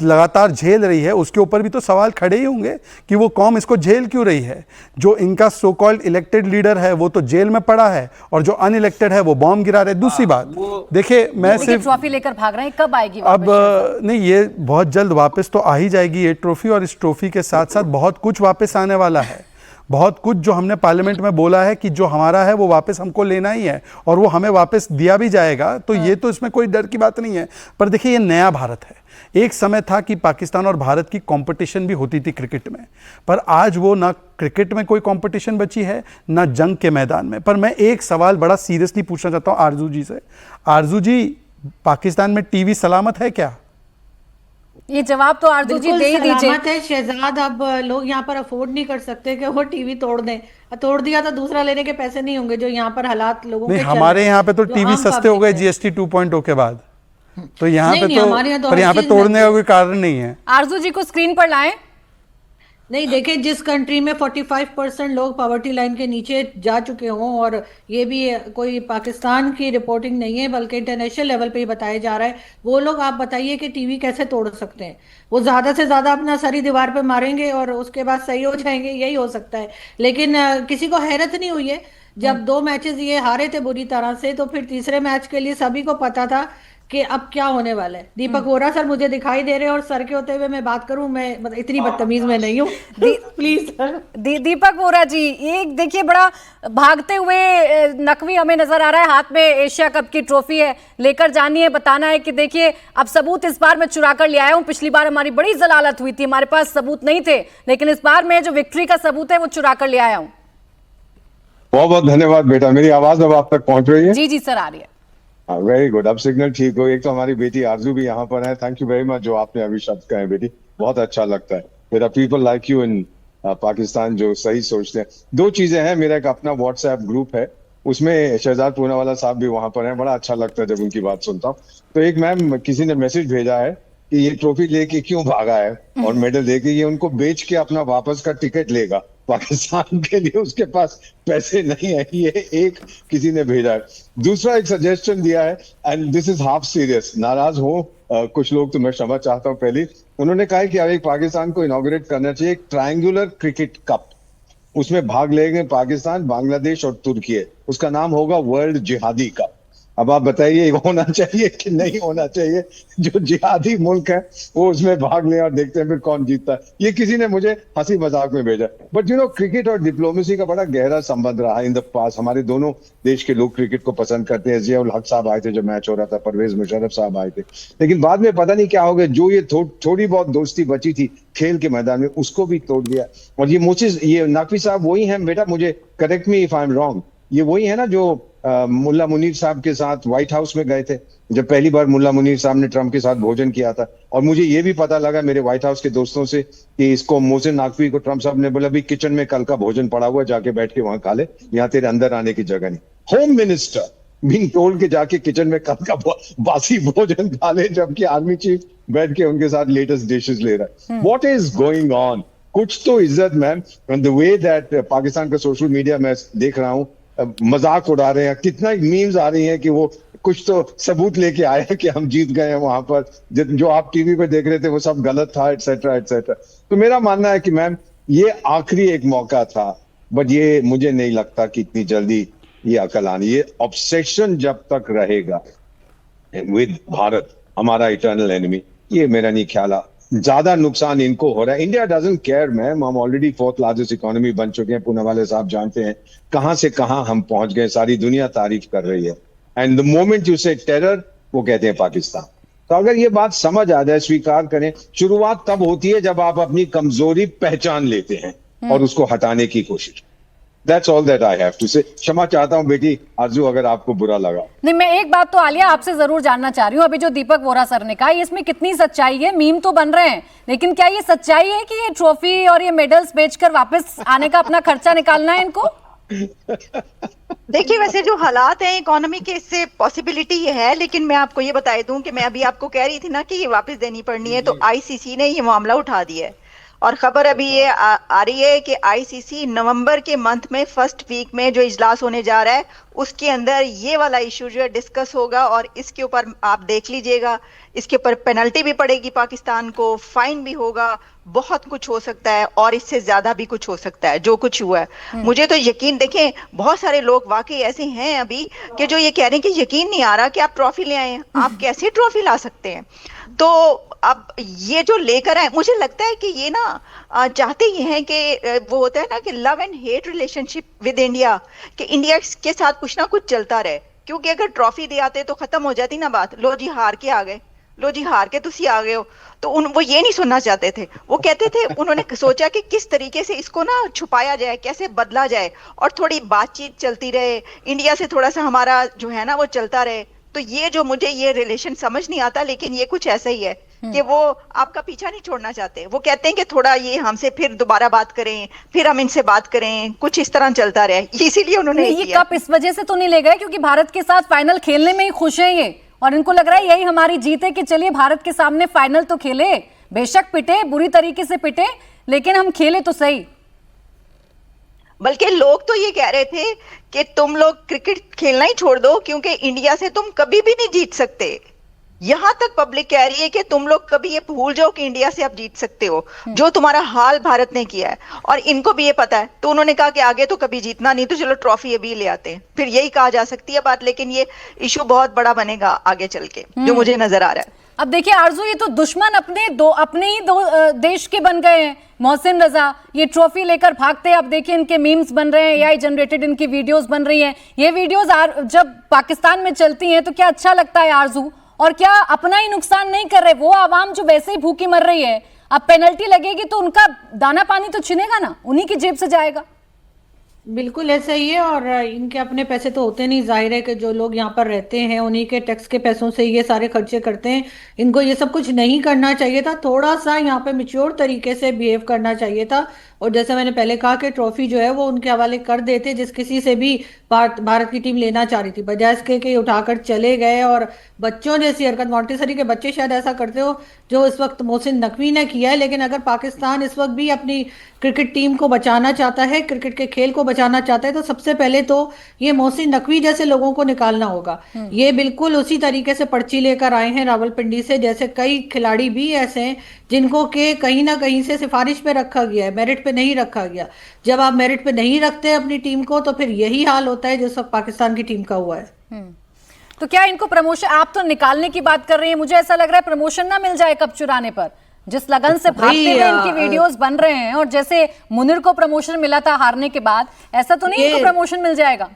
लगातार झेल रही है, उसके ऊपर भी तो सवाल खड़े ही होंगे कि वो कौम इसको झेल क्यों रही है। जो इनका सो कॉल्ड इलेक्टेड लीडर है वो तो जेल में पड़ा है, और जो अनइलेक्टेड है वो बॉम्ब गिरा रहे। दूसरी बात देखिए, मैं देखिए सिर्फ ट्रॉफी लेकर भाग रहे हैं, कब आएगी अब वापस? नहीं, ये बहुत जल्द वापस तो आ ही जाएगी ये ट्रॉफी, और इस ट्रॉफी के साथ साथ बहुत कुछ वापस आने वाला है। बहुत कुछ जो हमने पार्लियामेंट में बोला है कि जो हमारा है वो वापस हमको लेना ही है, और वो हमें वापस दिया भी जाएगा। तो ये तो इसमें कोई डर की बात नहीं है। पर देखिए, ये नया भारत है। एक समय था कि पाकिस्तान और भारत की कंपटीशन भी होती थी क्रिकेट में, पर आज वो ना क्रिकेट में कोई कंपटीशन बची है, ना जंग के मैदान में। पर मैं एक सवाल बड़ा सीरियसली पूछना चाहता हूँ आरजू जी से। आरजू जी, पाकिस्तान में टीवी सलामत है क्या? ये जवाब तो आरजू जी बिल्कुल दे ही दीजिए। सलामत है शहजाद। अब लोग यहाँ पर अफोर्ड नहीं कर सकते कि वो टीवी तोड़ दें। तोड़ दिया तो दूसरा लेने के पैसे नहीं होंगे, जो यहाँ पर हालात लोगों नहीं, के चल हमारे रहे हैं, यहाँ पे तो जो टीवी आम सस्ते हो गए पब्लिक है। GST 2.0 के बाद। तो यहाँ नहीं, पे नहीं, तो, हमारे यहाँ तो पर हर यहाँ पे चीज़ तोड़ने महंगी का है। कोई कारण नहीं है। आरजू जी को स्क्रीन पर लाएं। नहीं, देखिए, जिस कंट्री में 45% लोग पॉवर्टी लाइन के नीचे जा चुके हों, और ये भी कोई पाकिस्तान की रिपोर्टिंग नहीं है बल्कि इंटरनेशनल लेवल पे ही बताया जा रहा है, वो लोग आप बताइए कि टीवी कैसे तोड़ सकते हैं? वो ज्यादा से ज्यादा अपना सरी दीवार पे मारेंगे और उसके बाद सही हो जाएंगे, यही हो सकता है। लेकिन किसी को हैरत नहीं हुई है जब 2 मैचेस ये हारे थे बुरी तरह से, तो फिर तीसरे मैच के लिए सभी को पता था कि अब क्या होने वाला है। दीपक वोरा सर मुझे दिखाई दे रहे हैं, और सर के होते हुए मैं बात करूं, मैं इतनी बदतमीज मैं नहीं हूँ। Please sir. दीपक वोरा जी, एक देखिए बड़ा भागते हुए नकवी हमें नजर आ रहा है, हाथ में एशिया कप की ट्रॉफी है, लेकर जानी है, बताना है कि देखिए अब सबूत इस बार मैं चुरा कर ले आया हूं। पिछली बार हमारी बड़ी जलालत हुई थी, हमारे पास सबूत नहीं थे, लेकिन इस बार मैं जो विक्ट्री का सबूत है वो चुरा कर ले आया हूं। बहुत बहुत धन्यवाद बेटा। मेरी आवाज अब आप तक पहुंच रही है? जी जी सर, आ रही है। Very good. अब सिग्नल ठीक हो। एक तो हमारी बेटी आरजू भी यहाँ पर है। थैंक यू वेरी मच जो आपने अभी शब्द कहे बेटी, बहुत अच्छा लगता है। मेरा people like you in Pakistan जो सही सोचते हैं। 2 चीजें हैं। मेरा एक अपना व्हाट्सएप ग्रुप है, उसमें शहजाद पूनावाला साहब भी वहां पर हैं। बड़ा अच्छा लगता है जब उनकी बात सुनता हूँ। तो एक मैम किसी ने मैसेज भेजा है कि ये ट्रॉफी लेके क्यों भागा है और मेडल लेके, ये उनको बेच के अपना वापस का टिकट लेगा पाकिस्तान के लिए, उसके पास पैसे नहीं है। ये एक किसी ने भेजा है। दूसरा एक सजेशन दिया है, and this is half serious. नाराज हो कुछ लोग तो मैं क्षमा चाहता हूँ। पहले उन्होंने कहा है कि अब एक पाकिस्तान को इनॉग्रेट करना चाहिए एक ट्रायंगुलर क्रिकेट कप, उसमें भाग लेंगे पाकिस्तान, बांग्लादेश और तुर्की। उसका नाम होगा वर्ल्ड जिहादी कप। अब आप बताइए होना चाहिए कि नहीं होना चाहिए? जो जिहादी मुल्क है वो उसमें भाग ले और देखते हैं फिर कौन जीतता है। ये किसी ने मुझे हंसी मजाक में भेजा। बट यू नो, क्रिकेट और डिप्लोमेसी का बड़ा गहरा संबंध रहा इन द पास। हमारे दोनों देश के लोग क्रिकेट को पसंद करते हैं। जियाउल हक साहब आए थे जब मैच हो रहा था, परवेज मुशर्रफ साहब आए थे, लेकिन बाद में पता नहीं क्या हो गया, जो ये थोड़ी बहुत दोस्ती बची थी खेल के मैदान में उसको भी तोड़ दिया। और ये नकवी साहब वही है बेटा, मुझे correct me if I am wrong, ये वही है ना जो मुल्ला मुनीर साहब के साथ व्हाइट हाउस में गए थे, जब पहली बार मुल्ला मुनीर साहब ने ट्रम्प के साथ भोजन किया था। और मुझे ये भी पता लगा मेरे व्हाइट हाउस के दोस्तों से कि इसको मोहसिन नकवी को ट्रम्प साहब ने बोला भी किचन में कल का भोजन पड़ा हुआ, जाके बैठ के वहां खा ले, यहाँ तेरे अंदर आने की जगह नहीं। होम मिनिस्टर बीइंग टोल्ड के जाके किचन में कल का बासी भोजन खा ले, जबकि आर्मी चीफ बैठ के उनके साथ लेटेस्ट डिशेस ले रहा है। What is going on? कुछ तो इज्जत ma'am. The way that Pakistan का सोशल मीडिया मैं देख रहा हूँ, मजाक उड़ा रहे हैं, कितना मीम्स आ रही हैं कि वो कुछ तो सबूत लेके आए हैं कि हम जीत गए हैं वहां पर, जो आप टीवी पे देख रहे थे वो सब गलत था, एटसेट्रा एटसेट्रा। तो मेरा मानना है कि मैम ये आखिरी एक मौका था, बट ये मुझे नहीं लगता कि इतनी जल्दी ये अकल आनी। ये ऑब्सेशन जब तक रहेगा विद भारत, हमारा इटर्नल एनिमी, ये मेरा नहीं ख्याल ज्यादा नुकसान इनको हो रहा है। इंडिया डजंट केयर मैम, हम ऑलरेडी 4th लार्जेस्ट इकोनॉमी बन चुके हैं। पूनावाले साहब जानते हैं कहां से कहां हम पहुंच गए, सारी दुनिया तारीफ कर रही है। एंड द मोमेंट यू से टेरर, वो कहते हैं पाकिस्तान। तो अगर ये बात समझ आ जाए, स्वीकार करें, शुरुआत तब होती है जब आप अपनी कमजोरी पहचान लेते हैं और उसको हटाने की कोशिश। That's all that I have to say. क्षमा चाहता हूँ बेटी आरजू अगर आपको बुरा लगा। नहीं, मैं एक बात तो आलिया आपसे जरूर जानना चाह रही हूँ, अभी जो दीपक वोरा सर ने कहा इसमें कितनी सच्चाई है? मीम तो बन रहे हैं, लेकिन क्या ये सच्चाई है कि ये ट्रॉफी और ये मेडल्स बेचकर वापस आने का अपना खर्चा निकालना है इनको? देखिए, वैसे जो हालात हैं इकोनॉमी के, इससे पॉसिबिलिटी ये है, लेकिन मैं आपको ये बता दूं कि मैं अभी आपको कह रही थी ना कि ये वापस देनी पड़नी है, तो आईसीसी ने ये मामला उठा दिया है। और खबर अभी ये आ रही है कि आईसीसी नवंबर के मंथ में फर्स्ट वीक में जो इजलास होने जा रहा है, उसके अंदर ये वाला इशू जो है डिस्कस होगा। और इसके ऊपर आप देख लीजिएगा, इसके ऊपर पेनल्टी भी पड़ेगी पाकिस्तान को, फाइन भी होगा, बहुत कुछ हो सकता है और इससे ज्यादा भी कुछ हो सकता है जो कुछ हुआ है। मुझे तो यकीन, देखें बहुत सारे लोग वाकई ऐसे हैं अभी कि जो ये कह रहे हैं कि यकीन नहीं आ रहा कि आप ट्रॉफी ले आए हैं, आप कैसे ट्रॉफी ला सकते हैं। तो अब ये जो लेकर आए, मुझे लगता है कि ये ना चाहते ये हैं कि वो होता है ना कि love and hate relationship with India, कि इंडिया के साथ कुछ ना कुछ चलता रहे। क्योंकि अगर ट्रॉफी दे आते तो खत्म हो जाती ना बात, लो जी हार के आ गए, लो जी हार के तुसी आ गए हो। तो वो ये नहीं सुनना चाहते थे, वो कहते थे, उन्होंने सोचा कि किस तरीके से इसको ना छुपाया जाए, कैसे बदला जाए और थोड़ी बातचीत चलती रहे, इंडिया से थोड़ा सा हमारा जो है ना वो चलता रहे। तो ये जो मुझे ये रिलेशन समझ नहीं आता, लेकिन ये कुछ ऐसा ही है कि वो आपका पीछा नहीं छोड़ना चाहते। वो कहते हैं कि थोड़ा ये हमसे फिर दोबारा बात करें, फिर हम इनसे बात करें, कुछ इस तरह चलता रहे, इसीलिए उन्होंने ये कप इस वजह से तो नहीं ले गए क्योंकि भारत के साथ फाइनल खेलने में ही खुश हैं ये, और इनको लग रहा है यही हमारी जीत है कि चलिए भारत के सामने फाइनल तो खेले, बेशक पिटे, बुरी तरीके से पिटे, लेकिन हम खेले तो सही। बल्कि लोग तो ये कह रहे थे कि तुम लोग क्रिकेट खेलना ही छोड़ दो क्योंकि इंडिया से तुम कभी भी नहीं जीत सकते। यहां तक पब्लिक कह रही है कि तुम लोग कभी ये भूल जाओ कि इंडिया से आप जीत सकते हो, जो तुम्हारा हाल भारत ने किया है। और इनको भी ये पता है, तो उन्होंने कहा कि आगे तो कभी जीतना नहीं, तो चलो ट्रॉफी अभी ले आते हैं। फिर यही कहा जा सकती है बात, लेकिन ये इशू बहुत बड़ा बनेगा आगे चल के, जो मुझे नजर आ रहा है। अब देखिए आरजू, ये तो दुश्मन अपने ही दो देश के बन गए हैं। मोहसिन रजा ये ट्रॉफी लेकर भागते हैं, अब देखिए इनके मीम्स बन रहे हैं, एआई जनरेटेड इनकी वीडियोस बन रही हैं। ये वीडियोस जब पाकिस्तान में चलती हैं तो क्या अच्छा लगता है आरजू? और क्या अपना ही नुकसान नहीं कर रहे वो आवाम जो वैसे ही भूखी मर रही है? अब पेनल्टी लगेगी तो उनका दाना पानी तो छिनेगा ना, उन्हीं की जेब से जाएगा। बिल्कुल ऐसा ही है, और इनके अपने पैसे तो होते नहीं, जाहिर है कि जो लोग यहाँ पर रहते हैं उन्हीं के टैक्स के पैसों से ये सारे खर्चे करते हैं। इनको ये सब कुछ नहीं करना चाहिए था, थोड़ा सा यहाँ पे मैच्योर तरीके से बिहेव करना चाहिए था। और जैसे मैंने पहले कहा कि ट्रॉफी जो है वो उनके हवाले कर देते जिस किसी से भी भारत की टीम लेना चाह रही थी, बजाय इसके कि उठाकर चले गए। और बच्चों जैसी हरकत, मॉन्टेसरी के बच्चे शायद ऐसा करते हो जो इस वक्त मोहसिन नकवी ने किया है। लेकिन अगर पाकिस्तान इस वक्त भी अपनी क्रिकेट टीम को बचाना चाहता है, क्रिकेट के खेल को बचाना चाहता है, तो सबसे पहले तो ये मोहसिन नकवी जैसे लोगों को निकालना होगा। ये बिल्कुल उसी तरीके से पर्ची लेकर आए हैं रावलपिंडी से, जैसे कई खिलाड़ी भी ऐसे हैं जिनको के कहीं ना कहीं से सिफारिश पे रखा गया है, मेरिट पे नहीं रखा गया। जब आप मेरिट पे नहीं रखते अपनी टीम को तो फिर यही हाल होता है जिस वक्त पाकिस्तान की टीम का हुआ है। तो क्या इनको प्रमोशन, आप तो निकालने की बात कर रही हैं, मुझे ऐसा लग रहा है प्रमोशन ना मिल जाए कप चुराने पर। जिस लगन से भागते हुए इनकी वीडियोस बन रहे हैं, और जैसे मुनिर को प्रमोशन मिला था हारने के बाद, ऐसा तो नहीं इनको प्रमोशन मिल जाएगा?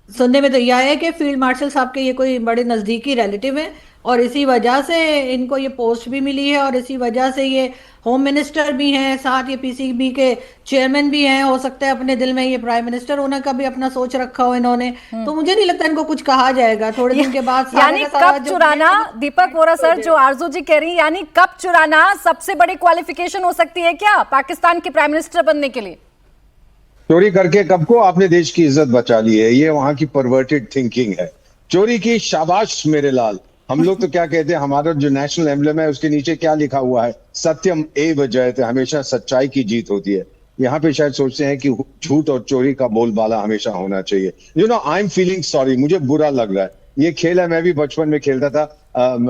सुनने में तो यह है कि फील्ड मार्शल साहब के ये कोई बड़े नजदीकी रिलेटिव हैं और इसी वजह से इनको ये पोस्ट भी मिली है और इसी वजह से ये होम मिनिस्टर भी हैं, साथ ये पीसीबी के चेयरमैन भी हैं। हो सकता है अपने दिल में ये प्राइम मिनिस्टर होने का भी अपना सोच रखा हो इन्होंने। तो मुझे नहीं लगता इनको कुछ कहा जाएगा थोड़े दिन के बाद। यानी कप चुराना, दीपक वोरा सर जो आरजू जी कह रही है, यानी कप चुराना सबसे बड़ी क्वालिफिकेशन हो सकती है क्या पाकिस्तान के प्राइम मिनिस्टर बनने के लिए? चोरी करके कब को आपने देश की इज्जत बचा ली है, ये वहां की परवर्टेड थिंकिंग है। चोरी की शाबाश मेरे लाल। हम लोग तो क्या कहते हैं, हमारा जो नेशनल एम्बलम है उसके नीचे क्या लिखा हुआ है, सत्यम एव जयते, हमेशा सच्चाई की जीत होती है। यहाँ पे शायद सोचते हैं कि झूठ और चोरी का बोलबाला हमेशा होना चाहिए। You know, I am feeling sorry, मुझे बुरा लग रहा है। ये खेल है, मैं भी बचपन में खेलता था,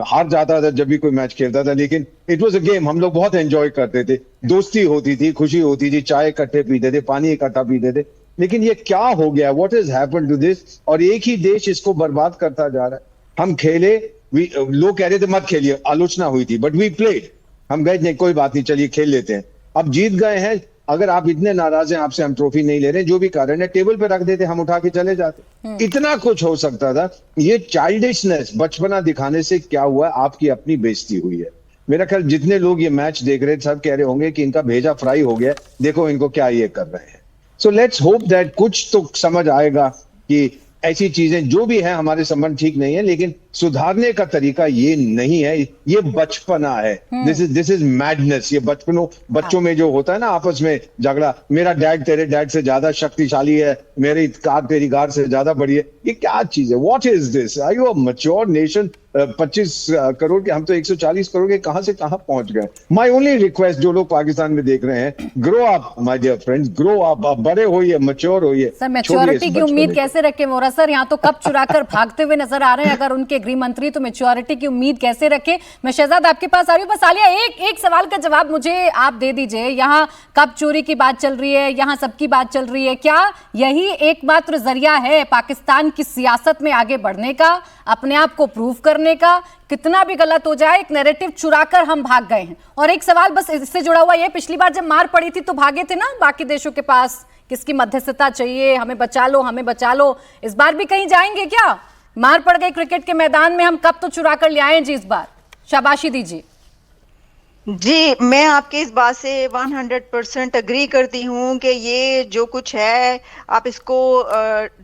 हार जाता था जब भी कोई मैच खेलता था, लेकिन इट वाज अ गेम, हम लोग बहुत एंजॉय करते थे, दोस्ती होती थी, खुशी होती थी, चाय इकट्ठे पीते थे, पानी इकट्ठा पीते थे। लेकिन ये क्या हो गया, what has happened to this? और एक ही देश इसको बर्बाद करता जा रहा है। हम खेले, लोग कह रहे थे मत खेलिए, आलोचना हुई थी, बट वी प्लेड, हम गए नहीं, कोई बात नहीं, चलिए खेल लेते हैं। अब जीत गए हैं, अगर आप इतने नाराज हैं आपसे, हम ट्रॉफी नहीं ले रहे, जो भी कारण है टेबल पे रख देते, हम उठा के चले जाते। इतना कुछ हो सकता था। ये चाइल्डिशनेस, बचपना दिखाने से क्या हुआ, आपकी अपनी बेइज्जती हुई है। मेरा ख्याल जितने लोग ये मैच देख रहे सब कह रहे होंगे कि इनका भेजा फ्राई हो गया, देखो इनको क्या ये कर रहे हैं। सो लेट्स होप दैट कुछ तो समझ आएगा कि ऐसी चीजें जो भी है, हमारे संबंध ठीक नहीं है, लेकिन सुधारने का तरीका ये नहीं है, ये बचपना है। This is madness. ये बच्चों में जो होता है ना आपस में झगड़ा, मेरा डैड तेरे डैड से ज्यादा शक्तिशाली है, मेरी कार तेरी कार से ज्यादा बड़ी है, ये क्या चीज है? What is this? Are you a mature nation? 25 crore के, हम तो 140 करोड़ के कहां से कहां पहुंच गए। माय ओनली रिक्वेस्ट, जो लोग पाकिस्तान में देख रहे हैं, grow up my dear friends, grow up, आप बड़े होइए, मैच्योर होइए। सर मैच्योरिटी की उम्मीद कैसे रखें वोरा सर? यहाँ तो कप चुराकर भागते हुए नजर आ रहे हैं अगर उनके गृह मंत्री, तो मैच्योरिटी की उम्मीद कैसे रखें? मैं शहजाद आपके पास आ रही हूँ, बस आलिया एक सवाल का जवाब मुझे आप दे दीजिए। यहाँ कप चोरी की बात चल रही है, यहाँ सबकी बात चल रही है, क्या यही एकमात्र जरिया है पाकिस्तान की सियासत में आगे बढ़ने का, अपने आप को प्रूव करने का? कितना भी गलत हो जाए, एक नैरेटिव चुराकर हम भाग गए हैं। और एक सवाल बस इससे जुड़ा हुआ, ये पिछली बार जब मार पड़ी थी तो भागे थे ना बाकी देशों के पास, किसकी मध्यस्थता चाहिए, हमें बचा लो, हमें बचा लो। इस बार भी कहीं जाएंगे क्या? मार पड़ गई क्रिकेट के मैदान में, हम कब तो चुरा कर ले आए जी, इस बार शाबाशी दीजिए। जी, मैं आपके इस बात से 100% अग्री करती हूँ कि ये जो कुछ है, आप इसको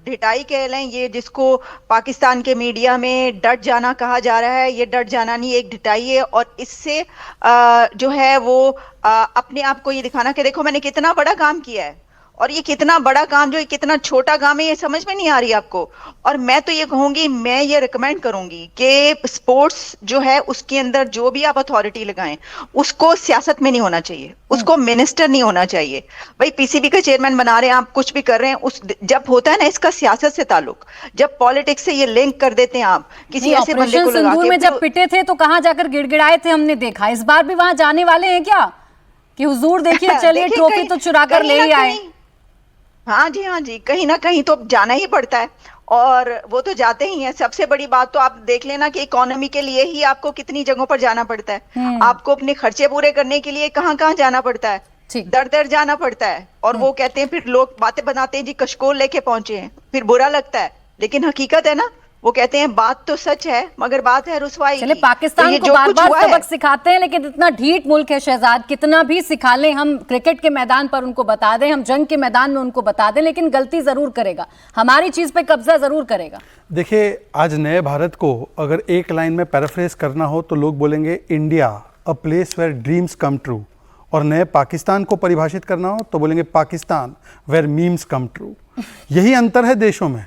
ढिठाई कह लें, ये जिसको पाकिस्तान के मीडिया में डट जाना कहा जा रहा है, ये डट जाना नहीं, एक ढिठाई है। और इससे जो है वो अपने आप को ये दिखाना कि देखो मैंने कितना बड़ा काम किया है, और ये कितना बड़ा काम जो कितना छोटा काम है, ये समझ में नहीं आ रही आपको। और मैं तो ये कहूंगी, मैं ये रिकमेंड करूंगी कि स्पोर्ट्स जो है उसके अंदर जो भी आप अथॉरिटी लगाएं, उसको सियासत में नहीं होना चाहिए, उसको मिनिस्टर नहीं होना चाहिए। भाई पीसीबी का चेयरमैन बना रहे हैं आप, कुछ भी कर रहे हैं, उस जब होता है ना इसका सियासत से ताल्लुक, जब पॉलिटिक्स से ये लिंक कर देते हैं आप किसी ऐसे बंदे को लगा के। में जब पिटे थे तो कहां जाकर गिड़गिड़ाए थे, हमने देखा। इस बार भी वहां जाने वाले हैं क्या कि हुजूर देखिए चलिए ट्रॉफी तो चुरा कर ले ही आए? हाँ जी, कहीं ना कहीं तो जाना ही पड़ता है, और वो तो जाते ही हैं। सबसे बड़ी बात तो आप देख लेना कि इकोनॉमी के लिए ही आपको कितनी जगहों पर जाना पड़ता है, आपको अपने खर्चे पूरे करने के लिए कहाँ कहाँ जाना पड़ता है, दर दर जाना पड़ता है। और वो कहते हैं, फिर लोग बातें बनाते हैं जी कशकोल लेके पहुंचे हैं, फिर बुरा लगता है, लेकिन हकीकत है ना, वो कहते हैं बात तो सच है मगर बात है रुसवाई। चले पाकिस्तान को बार बार सबक सिखाते हैं, लेकिन इतना ढीठ मुल्क है शहजाद, कितना भी सिखा लें हम, क्रिकेट के मैदान पर उनको बता दें, हम जंग के मैदान में उनको बता दें, लेकिन गलती जरूर करेगा, हमारी चीज पे कब्जा जरूर करेगा। देखिए, आज नए भारत को अगर एक लाइन में पैराफ्रेज करना हो तो लोग बोलेंगे India a place where dreams come true, और नए पाकिस्तान को परिभाषित करना हो तो बोलेंगे Pakistan where memes come true. यही अंतर है देशों में।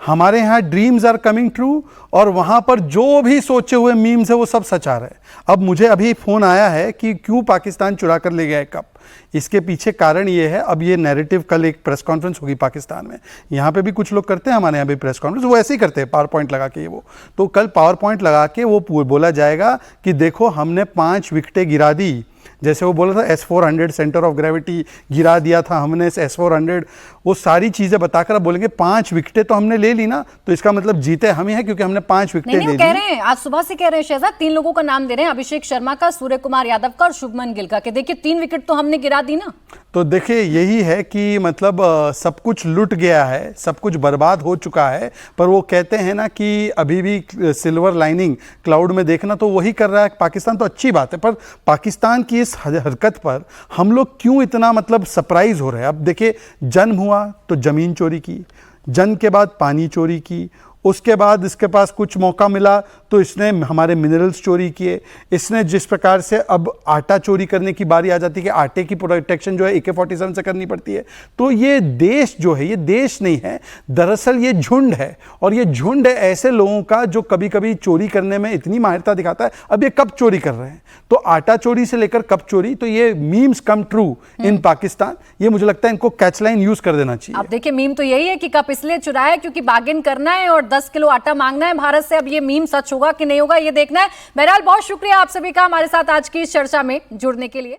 हमारे यहाँ ड्रीम्स आर कमिंग ट्रू, और वहाँ पर जो भी सोचे हुए मीम्स है वो सब सच आ रहा है। अब मुझे अभी फ़ोन आया है कि क्यों पाकिस्तान चुरा कर ले गया कप। इसके पीछे कारण ये है, अब ये नैरेटिव, कल एक प्रेस कॉन्फ्रेंस होगी पाकिस्तान में, यहाँ पे भी कुछ लोग करते हैं, हमारे यहाँ भी प्रेस कॉन्फ्रेंस वो ऐसे ही करते हैं, पावर पॉइंट लगा के। वो तो कल पावर पॉइंट लगा के वो बोला जाएगा कि देखो हमने 5 विकेटें गिरा दी, जैसे वो बोला था S-400 सेंटर ऑफ ग्रेविटी गिरा दिया था हमने, S-400, वो सारी चीजें बताकर अब बोलेंगे 5 विकेटें तो हमने ले ली ना, तो इसका मतलब जीते हम ही हैं क्योंकि हमने 5 विकेटें ले ली। कह रहे हैं, आज सुबह से कह रहे हैं शहजाद, 3 लोगों का नाम दे रहे हैं, अभिषेक शर्मा का, सूर्य कुमार यादव का और शुभमन गिल का, कि देखिए 3 विकेट तो हमने गिरा दी ना। तो देखिए यही है कि मतलब सब कुछ लुट गया है, सब कुछ बर्बाद हो चुका है, पर वो कहते हैं ना कि अभी भी सिल्वर लाइनिंग क्लाउड में देखना, तो वही कर रहा है पाकिस्तान। तो अच्छी बात है, पर पाकिस्तान की इस हरकत पर हम लोग क्यों इतना मतलब सरप्राइज हो रहे हैं? अब देखिए, जन्म हुआ तो ज़मीन चोरी की, जन्म के बाद पानी चोरी की, उसके बाद इसके पास कुछ मौका मिला तो इसने हमारे मिनरल्स चोरी किए, इसने जिस प्रकार से अब आटा चोरी करने की बारी आ जाती है कि आटे की प्रोटेक्शन जो है AK-47 से करनी पड़ती है। तो ये देश जो है, ये देश नहीं है, दरअसल ये झुंड है, और ये झुंड है ऐसे लोगों का जो कभी कभी चोरी करने में इतनी माहिरता दिखाता है। अब ये कब चोरी कर रहे हैं, तो आटा चोरी से लेकर कब चोरी, तो ये memes come true in Pakistan. ये मुझे लगता है इनको कैचलाइन यूज कर देना चाहिए। अब देखिए, मीम तो यही है कि कप इसलिए चुराया क्योंकि बार्गेन करना है और 10 किलो आटा मांगना है भारत से। अब ये मीम सच होगा कि नहीं होगा, ये देखना है। बहरहाल बहुत शुक्रिया आप सभी का हमारे साथ आज की इस चर्चा में जुड़ने के लिए।